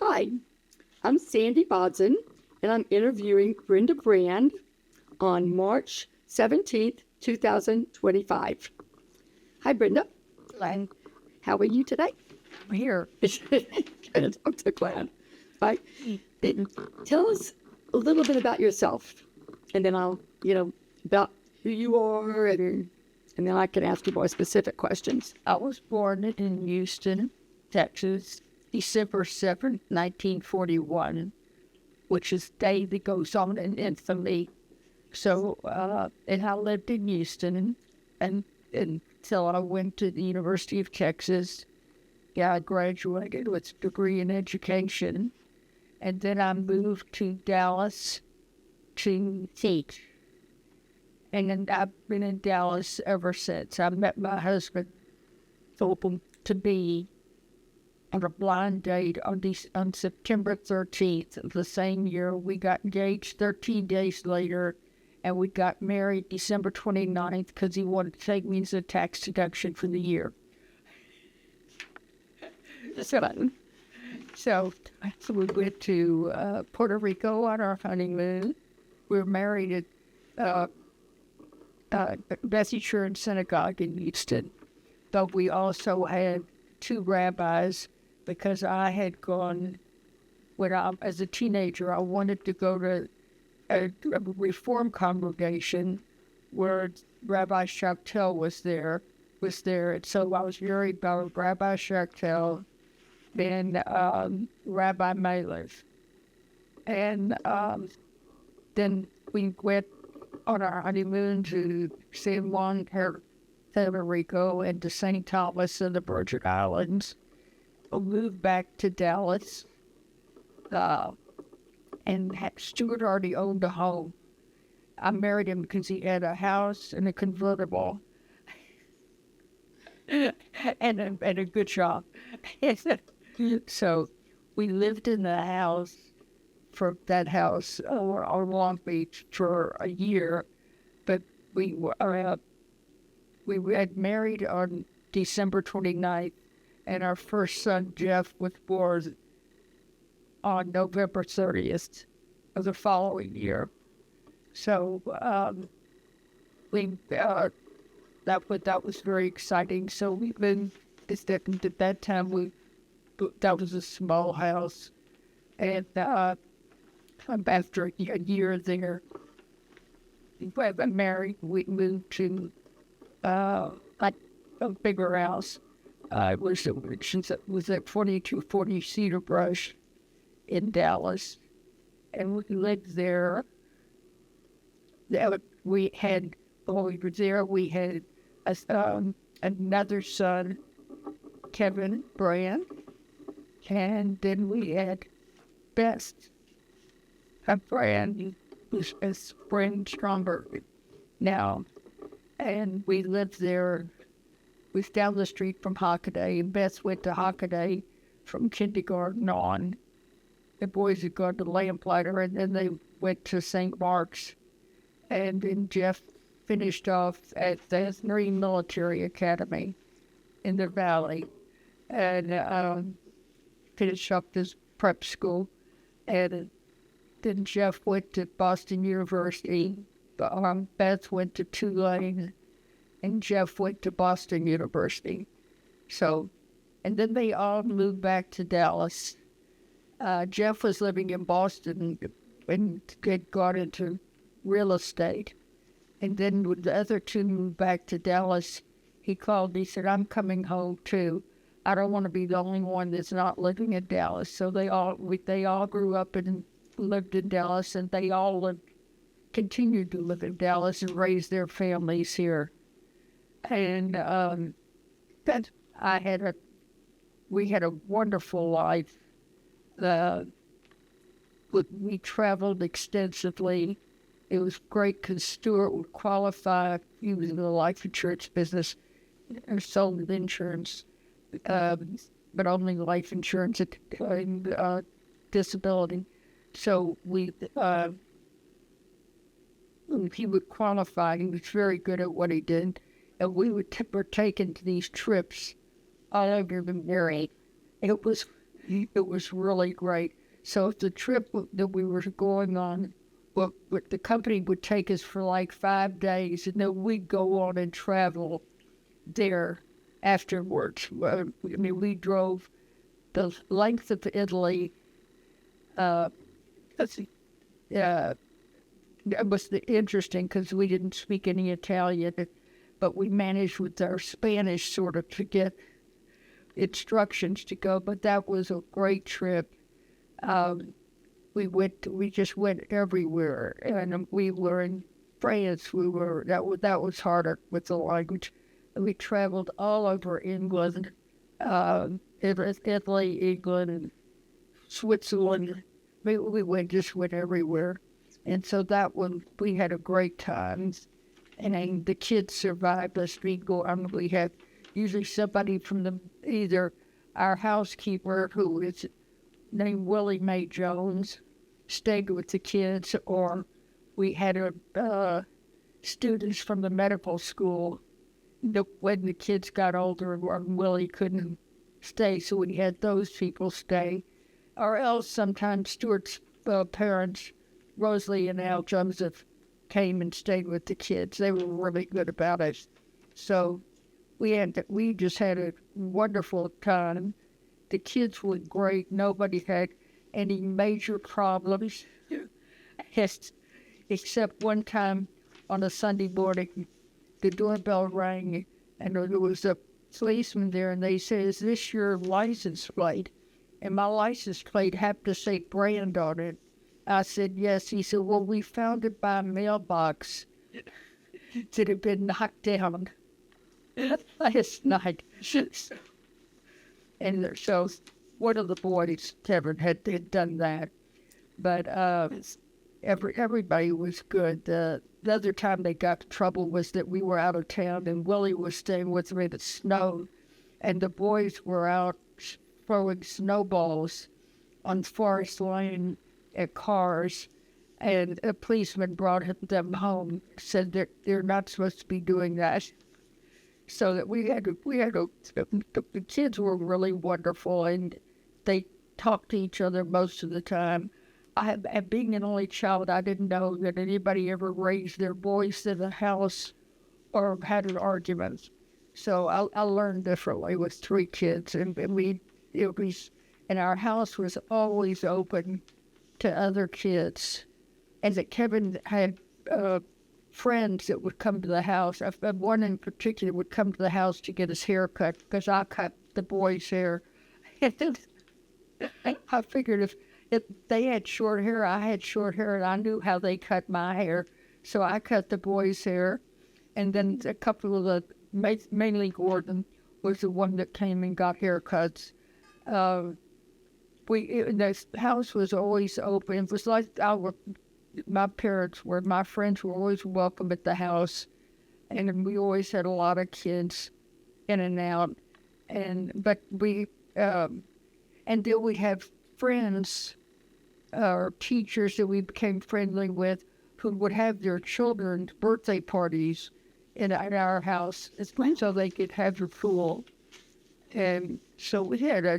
Hi, I'm Sandy Bodzin, and I'm interviewing Brenda Brand on March 17th, 2025. Hi, Brenda. And How are you today? I'm here. Good. I'm so glad. Right. Tell us a little bit about yourself, and then I'll, about who you are, and then I can ask you more specific questions. I was born in Houston, Texas, December 7th, 1941, which is the day that goes on in infamy. So, and I lived in Houston and until I went to the University of Texas. Yeah, I graduated with a degree in education. And then I moved to Dallas to teach. And then I've been in Dallas ever since. I met my husband, hoping to be on a blind date on September 13th of the same year. We got engaged 13 days later, and we got married December 29th because he wanted to take me as a tax deduction for the year. So we went to Puerto Rico on our honeymoon. We were married at Bessie Church Synagogue in Houston. But we also had two rabbis because I had gone, as a teenager, I wanted to go to a Reform congregation where Rabbi Shachtel was there. And so I was married by Rabbi Shachtel and Rabbi Malef. And then we went on our honeymoon to San Juan, Puerto Rico, and to St. Thomas and the Virgin Islands. We moved back to Dallas, and Stuart already owned a home. I married him because he had a house and a convertible, and a good job. So we lived in the house on Long Beach for a year, but we had married on December 29th, and our first son, Jeff, was born on November 30th of the following year. So that was very exciting. So we've been, at that time, that was a small house, and after a year there, we got married. We moved to a bigger house. It was at 4240 Cedar Brush in Dallas, and we lived there. While we were there, we had another son, Kevin Brand, and then we had Best. A brand who's a spring Stromberg now. And we lived there. We was down the street from Hockaday, and Beth went to Hockaday from kindergarten on. The boys had gone to Lamplighter, and then they went to St. Mark's. And then Jeff finished off at the Marine Military Academy in the Valley, and finished up his prep school. And then Jeff went to Boston University. Beth went to Tulane, and Jeff went to Boston University. So, and then they all moved back to Dallas. Jeff was living in Boston and had got into real estate. And then when the other two moved back to Dallas, he called me, he said, "I'm coming home too. I don't want to be the only one that's not living in Dallas." So they all grew up and lived in Dallas, and they all continued to live in Dallas and raise their families here. And we had a wonderful life. We traveled extensively. It was great because Stuart would qualify. He was in the life insurance business and sold insurance, but only life insurance and disability. So he would qualify. He was very good at what he did. And we were taken to these trips all over the area. It was It was really great. So the trip that we were going on, well, the company would take us for like 5 days, and then we'd go on and travel there afterwards. I mean, we drove the length of Italy. Let's see. It was interesting because we didn't speak any Italian, but we managed with our Spanish sort of to get instructions to go. But that was a great trip. We just went everywhere, and we were in France. That was harder with the language. We traveled all over England, Italy, England, and Switzerland. We just went everywhere. And so that one, we had a great time. And then the kids survived us being gone. We had usually somebody from either our housekeeper, who is named Willie Mae Jones, stayed with the kids, or we had students from the medical school. When the kids got older, Willie couldn't stay, so we had those people stay. Or else sometimes Stuart's parents, Rosalie and Al Joseph, came and stayed with the kids. They were really good about it. So we just had a wonderful time. The kids were great. Nobody had any major problems. Except one time on a Sunday morning, the doorbell rang, and there was a policeman there, and they said, "Is this your license plate?" And my license plate happened to say Brand on it. I said, yes. He said, well, we found it by a mailbox that had been knocked down last night. And so one of the boys, Kevin, had done that. But everybody was good. The other time they got in trouble was that we were out of town, and Willie was staying with me. It snowed, and the boys were out throwing snowballs on Forest Lane at cars, and a policeman brought them home, said that they're not supposed to be doing that. So that the kids were really wonderful, and they talked to each other most of the time. Being an only child, I didn't know that anybody ever raised their voice in the house or had an argument. So I learned differently with 3 kids, and our house was always open to other kids, and that Kevin had friends that would come to the house. One in particular would come to the house to get his hair cut, because I cut the boys' hair. And I figured if they had short hair, I had short hair, and I knew how they cut my hair, so I cut the boys' hair. And then a couple of mainly Gordon was the one that came and got haircuts. The house was always open. It was like my friends were always welcome at the house, and we always had a lot of kids in and out. And then we had friends or teachers that we became friendly with, who would have their children's birthday parties in our house, so they could have their pool. And so we had a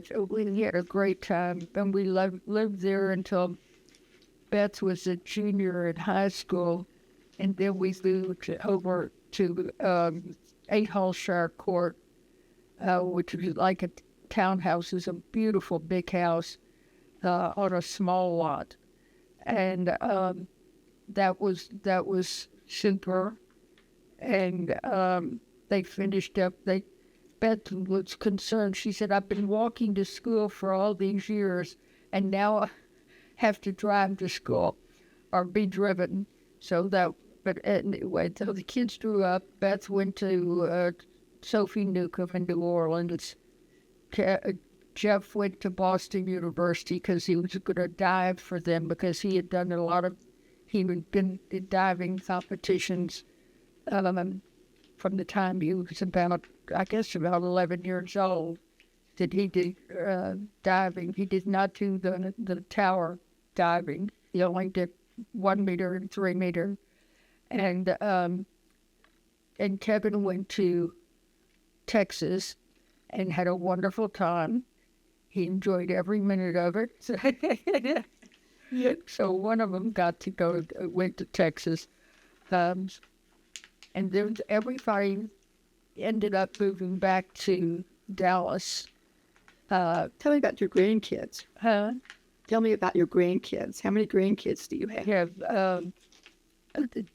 great time, and we lived there until Beth was a junior in high school, and then we moved over to 8 Hallshire Court, which was like a townhouse. It's a beautiful big house on a small lot, and that was super. And they finished up. Beth was concerned. She said, I've been walking to school for all these years, and now I have to drive to school or be driven. But anyway, so the kids grew up. Beth went to Sophie Newcomb in New Orleans. Jeff went to Boston University because he was going to dive for them, because he had been in diving competitions from the time he was about 11 years old, that he did diving. He did not do the tower diving. He only did 1 meter and 3 meter. And Kevin went to Texas and had a wonderful time. He enjoyed every minute of it. So one of them went to Texas. And then everybody ended up moving back to Dallas. Tell me about your grandkids. Huh? Tell me about your grandkids. How many grandkids do you have? Yeah,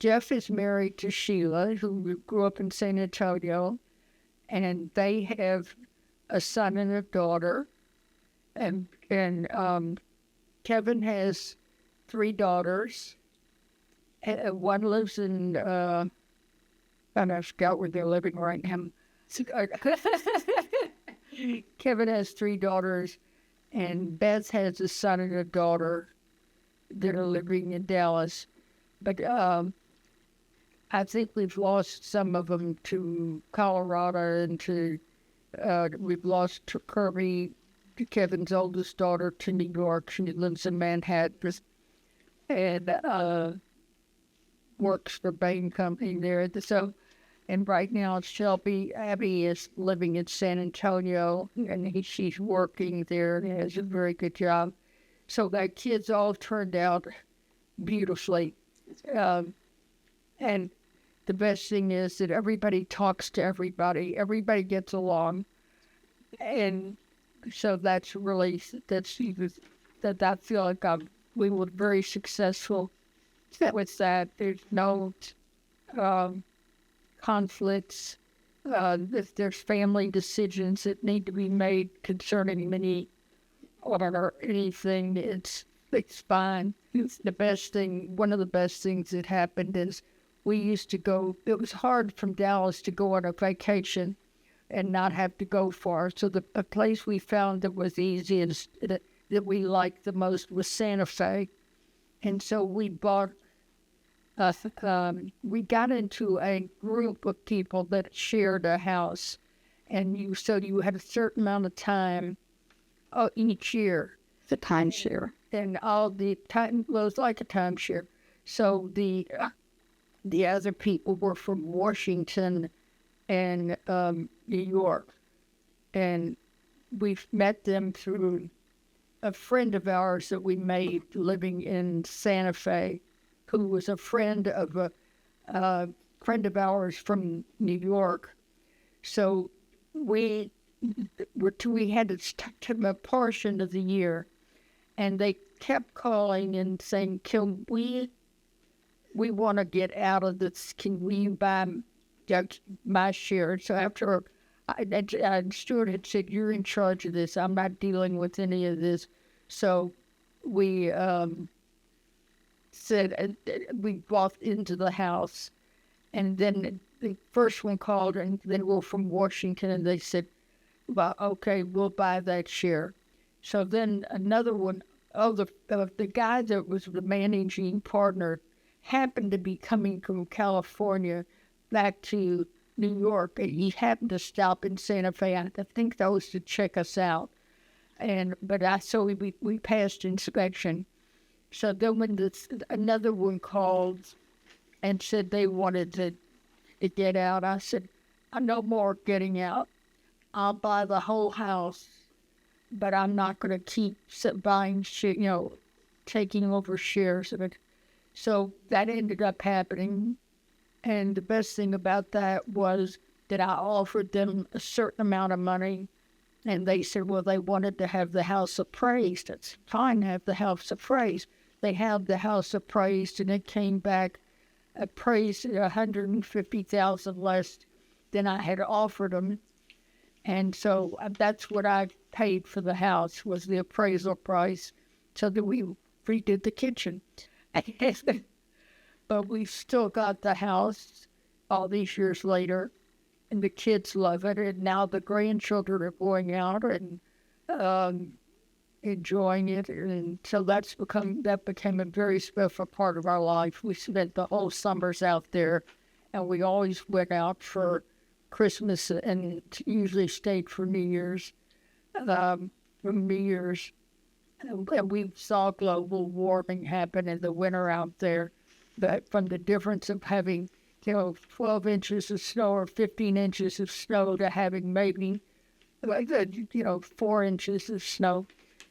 Jeff is married to Sheila, who grew up in San Antonio, and they have a son and a daughter. And Kevin has 3 daughters. One lives in, I forgot where they're living right now. Kevin has 3 daughters, and Beth has a son and a daughter that are living in Dallas. But I think we've lost some of them to Colorado and we've lost to Kirby, Kevin's oldest daughter, to New York. She lives in Manhattan and works for Bain Company there. So, and right now Abby is living in San Antonio, and she's working there and has a very good job. So their kids all turned out beautifully. And the best thing is that everybody talks to everybody. Everybody gets along. And so that's that I feel like we were very successful with that. There's no conflicts. If there's family decisions that need to be made concerning money or anything, it's fine. The best thing, one of the best things that happened is we used to go, it was hard from Dallas to go on a vacation and not have to go far. So a place we found that was easiest, that we liked the most, was Santa Fe. And so we got into a group of people that shared a house. And you had a certain amount of time each year. The timeshare. And all the time, well, it was like a timeshare. So the other people were from Washington and New York. And we've met them through a friend of ours that we made living in Santa Fe, who was a friend of a friend of ours from New York. So we had a portion of the year, and they kept calling and saying, "Can we want to get out of this? Can we buy my share?" So after Stuart had said, "You're in charge of this. I'm not dealing with any of this." So we said we bought into the house, and then the first one called, and they were from Washington, and they said, "Well, okay, we'll buy that share." So then another one, the guy that was the managing partner happened to be coming from California back to New York, and he happened to stop in Santa Fe. I think that was to check us out. So we passed inspection. So then when another one called and said they wanted to get out, I said, "I'm no more getting out. I'll buy the whole house, but I'm not going to keep buying taking over shares of it." So that ended up happening. And the best thing about that was that I offered them a certain amount of money, and they said, well, they wanted to have the house appraised. It's fine to have the house appraised. They had the house appraised, and it came back appraised at $150,000 less than I had offered them. And so that's what I paid for the house, was the appraisal price, so that we redid the kitchen. But we've still got the house all these years later, and the kids love it. And now the grandchildren are going out and enjoying it. And so that became a very special part of our life. We spent the whole summers out there, and we always went out for Christmas and usually stayed for New Year's. And we saw global warming happen in the winter out there. But from the difference of having, 12 inches of snow or 15 inches of snow to having maybe like, 4 inches of snow.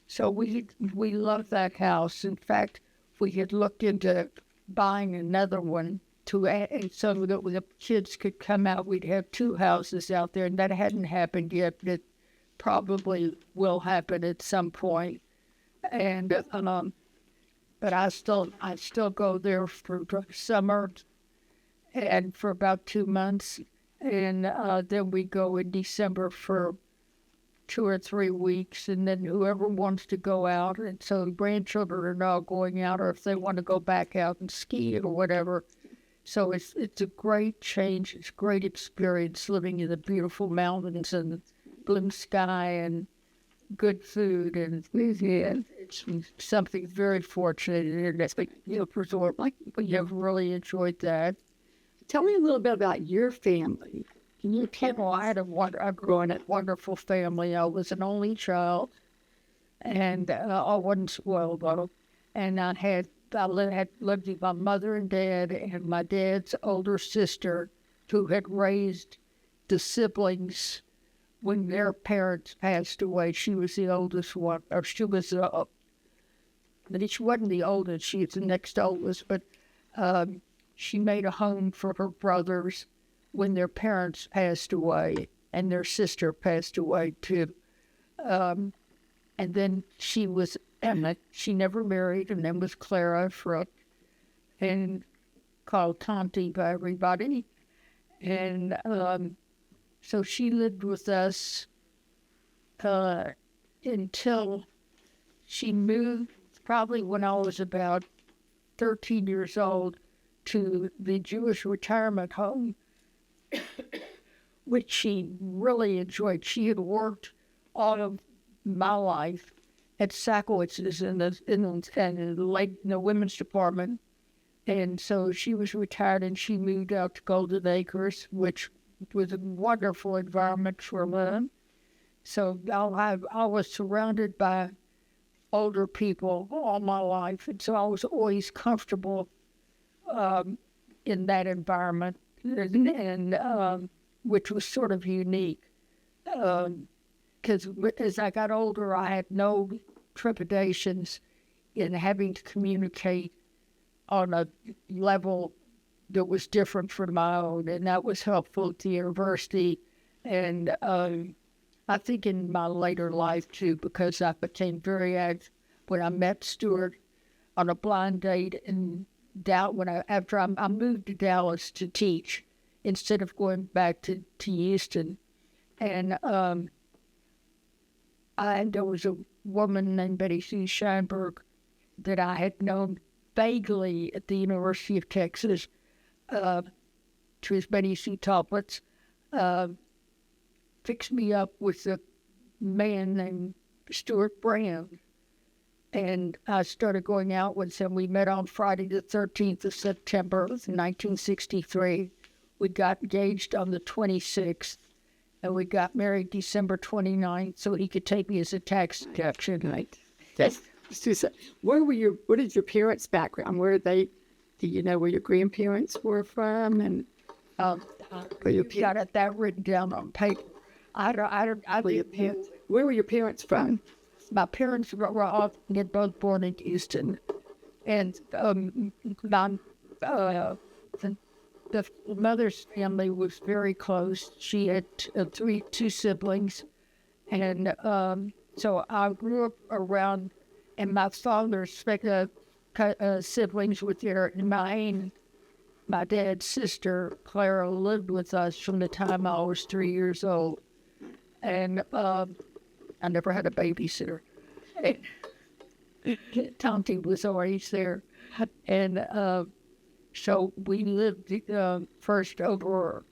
So we loved that house. In fact, we had looked into buying another one to add, and so that when the kids could come out, we'd have 2 houses out there, and that hadn't happened yet. It probably will happen at some point. And but I still go there for the summer and for about 2 months, and then we go in December for 2 or 3 weeks, and then whoever wants to go out, and so the grandchildren are now going out, or if they want to go back out and ski or whatever. So it's a great change. It's a great experience living in the beautiful mountains and blue sky and good food, and it's something very fortunate. And it's like, resort, like, we have really enjoyed that. Tell me a little bit about your family. Can you tell Well, I grew in a wonderful family. I was an only child, and I wasn't spoiled though. And I lived with my mother and dad, and my dad's older sister, who had raised the siblings when their parents passed away. She was the oldest one, or she was, but she wasn't the oldest. She was the next oldest, but she made a home for her brothers when their parents passed away, and their sister passed away too. And then she was Emma. She never married. Her name was Clara Fruck, and called Tanti by everybody. And so she lived with us until she moved, probably when I was about 13 years old, to the Jewish retirement home, which she really enjoyed. She had worked all of my life at Sackowitz's in the women's department, and so she was retired, and she moved out to Golden Acres, which was a wonderful environment for them. So I was surrounded by older people all my life, and so I was always comfortable in that environment, and which was sort of unique. Because as I got older, I had no trepidations in having to communicate on a level that was different from my own, and that was helpful at the university. And I think in my later life too, because I became very active when I met Stuart on a blind date in after I moved to Dallas to teach instead of going back to Houston. And there was a woman named Betty C. Scheinberg that I had known vaguely at the University of Texas. She was Betty C. Toplitz, fixed me up with a man named Stuart Brand. And I started going out with him. We met on Friday the 13th of September, 1963. We got engaged on the 26th, and we got married December 29th, so he could take me as a tax deduction. Right. Yes. What is your parents' background? Where do you know where your grandparents were from? And you got that written down on paper. Where were your parents from? My parents were all both born in Houston, and the mother's family was very close. She had two siblings, and so I grew up around. And my father's siblings were there, and my dad's sister Clara lived with us from the time I was 3 years old, and I never had a babysitter. Tanti was always there, and so we lived first over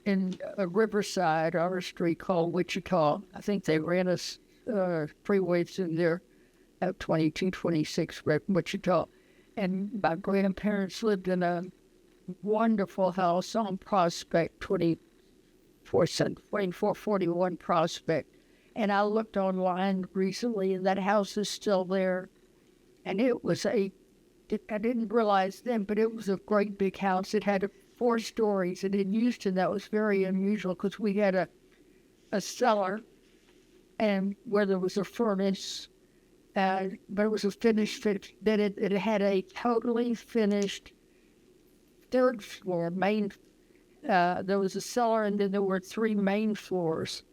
in Riverside, our street called Wichita. I think they ran us freeways in there at 2226 Wichita, and my grandparents lived in a wonderful house on Prospect, 2441 Prospect. And I looked online recently, and that house is still there. And it was I didn't realize then, but it was a great big house. It had 4 stories, and in Houston that was very unusual because we had a cellar and where there was a furnace, but it was a finished, then it had a totally finished third floor, there was a cellar, and then there were 3 main floors.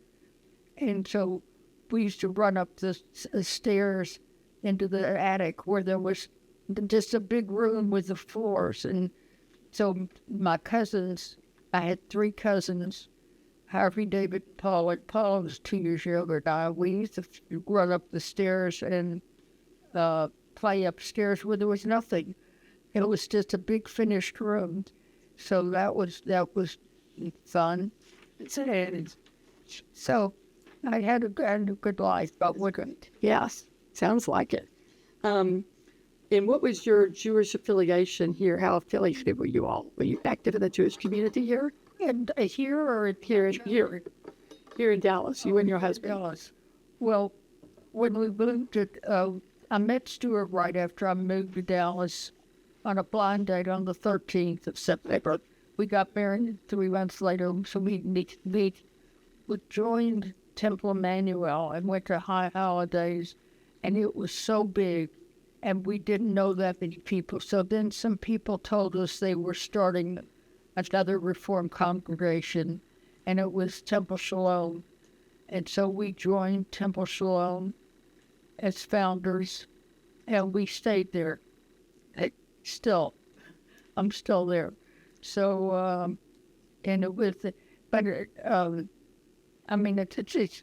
And so we used to run up the stairs into the attic where there was just a big room with the floors. And so my cousins, I had 3 cousins, Harvey, David, Paul, and Paul was 2 years younger than I. We used to run up the stairs and play upstairs where there was nothing. It was just a big finished room. So that was fun. And so I had a good life, but what good? Yes, sounds like it. And what was your Jewish affiliation here? How affiliated were you all? Were you active in the Jewish community here? And here or Here in Dallas, you and your husband? Dallas. Well, when we moved I met Stuart right after I moved to Dallas on a blind date on the 13th of September. We got married 3 months later, so we joined Temple Emmanuel and went to High Holidays, and it was so big, and we didn't know that many people. So then some people told us they were starting another Reformed congregation, and it was Temple Shalom. And so we joined Temple Shalom as founders, and we stayed there. I'm still there. So, and it was, but I mean, it's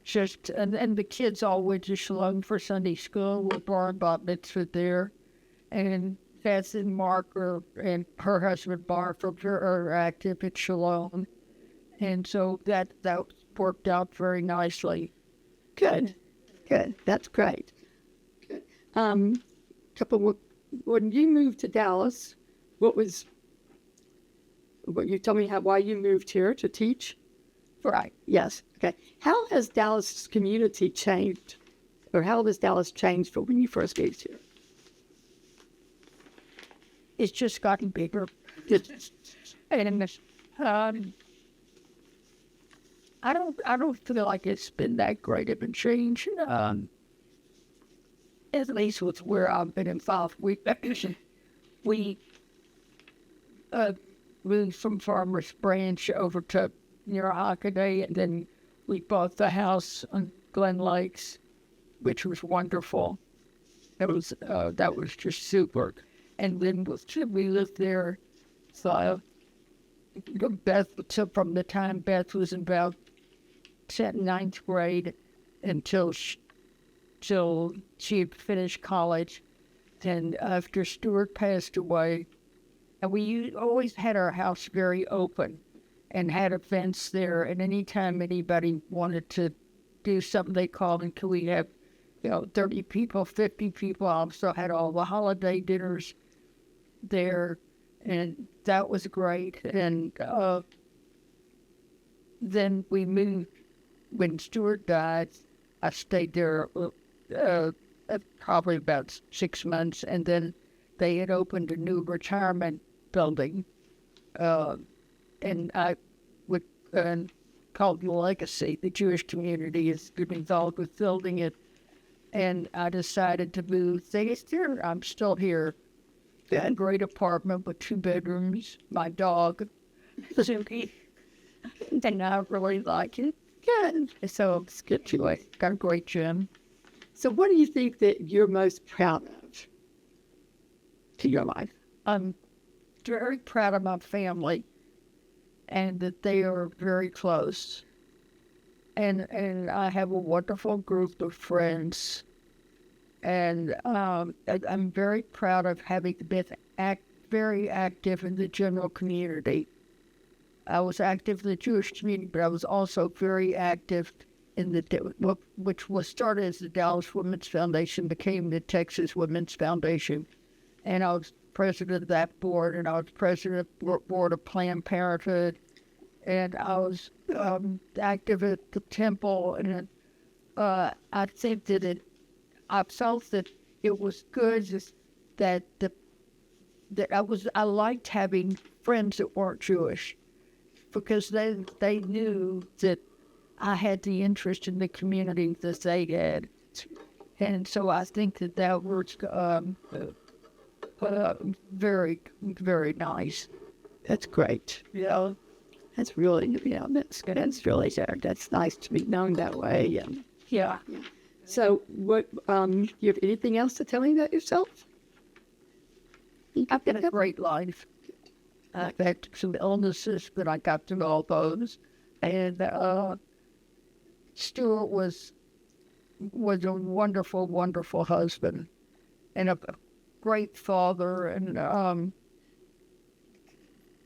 just, and the kids all went to Shalom for Sunday school. We're born bat mitzvah there, and Beth and Mark and her husband Mark are active at Shalom, and so that worked out very nicely. Good. That's great. Good. When you moved to Dallas, what you told me why you moved here to teach? Right. Yes. Okay. How has Dallas community changed, or how has Dallas changed from when you first moved here? It's just gotten bigger. And I don't feel like it's been that great of a change. At least with where I've been involved. We moved from Farmers Branch over to near Hockaday, and then we bought the house on Glen Lakes, which was wonderful. That was just super. And then we lived there. So from the time Beth was about 9th grade until she had finished college. And after Stuart passed away, and we always had our house very open and had events there. And anytime anybody wanted to do something, they called, and could we have, 30 people, 50 people. I also had all the holiday dinners there, and that was great. And then we moved. When Stuart died, I stayed there probably about 6 months, and then they had opened a new retirement building, and I would called Legacy. The Jewish community has been involved with building it, and I decided to move. I'm still here. A great apartment with 2 bedrooms, my dog, Suki, and I really like it. Good. So it's good to got a great gym. So what do you think that you're most proud of to your life? I'm very proud of my family, and that they are very close. And I have a wonderful group of friends. And I'm very proud of having been very active in the general community. I was active in the Jewish community, but I was also very active in which was started as the Dallas Women's Foundation, became the Texas Women's Foundation. And I was president of that board, and I was president of the board of Planned Parenthood, and I was active at the temple. And I think that I felt that it was good that I liked having friends that weren't Jewish, because they knew that I had the interest in the community that they had. And so I think that was very, very nice. That's great. Yeah. That's really, that's good. That's really good. That's nice to be known that way. Yeah. Yeah. So, what, you have anything else to tell me about yourself? I've got a great life. I've had some illnesses, but I got through all those. And Stuart was a wonderful, wonderful husband and a great father, and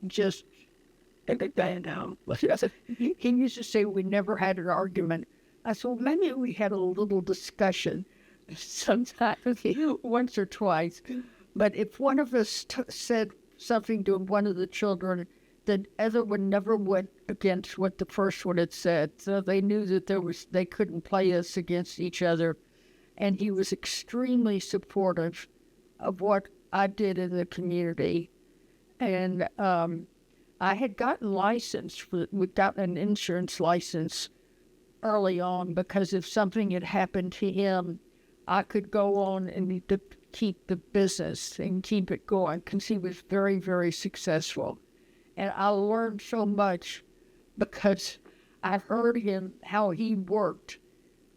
just he used to say we never had an argument. I said, well, maybe we had a little discussion sometimes, once or twice. But if one of us said something to one of the children, the other one never went against what the first one had said. So they knew that they couldn't play us against each other. And he was extremely supportive of what I did in the community. And I had gotten licensed, we'd gotten an insurance license early on, because if something had happened to him, I could go on and keep the business and keep it going, because he was very, very successful. And I learned so much because I heard him, how he worked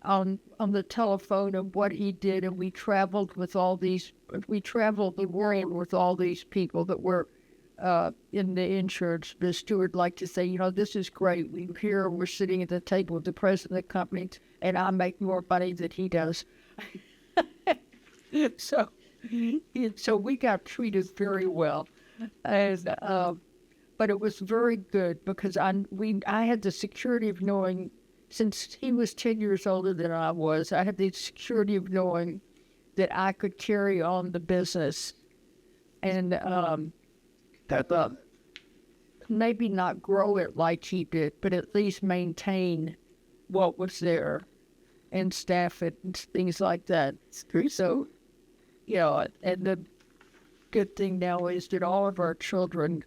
on the telephone and what he did. And we traveled the world with all these people that were in the insurance. The steward liked to say, this is great. We're sitting at the table with the president of the company, and I make more money than he does. So we got treated very well. And but it was very good, because I had the security of knowing, since he was 10 years older than I was, I had the security of knowing that I could carry on the business and maybe not grow it like he did, but at least maintain what was there and staff it and things like that. So, and the good thing now is that all of our children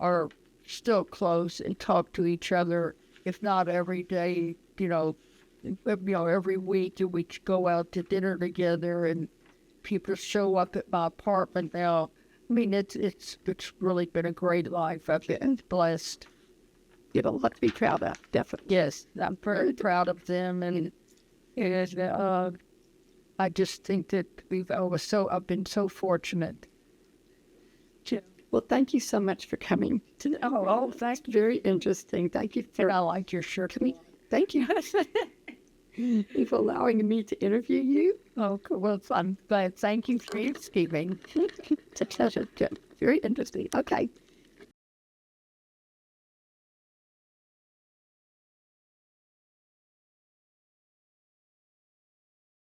are still close and talk to each other, if not every day, every week. And we go out to dinner together, and people show up at my apartment now. I mean, it's really been a great life. I've been blessed. You have a lot to be proud of, definitely. Yes, I'm very proud of them, and I just think that I've been so fortunate. Well, thank you so much for coming today. Oh, thank you. Very interesting. Thank you for. I like your shirt. Thank you. For allowing me to interview you. Oh, well, I'm glad. Thank you for speaking. It's a pleasure. Good. Very interesting. Okay.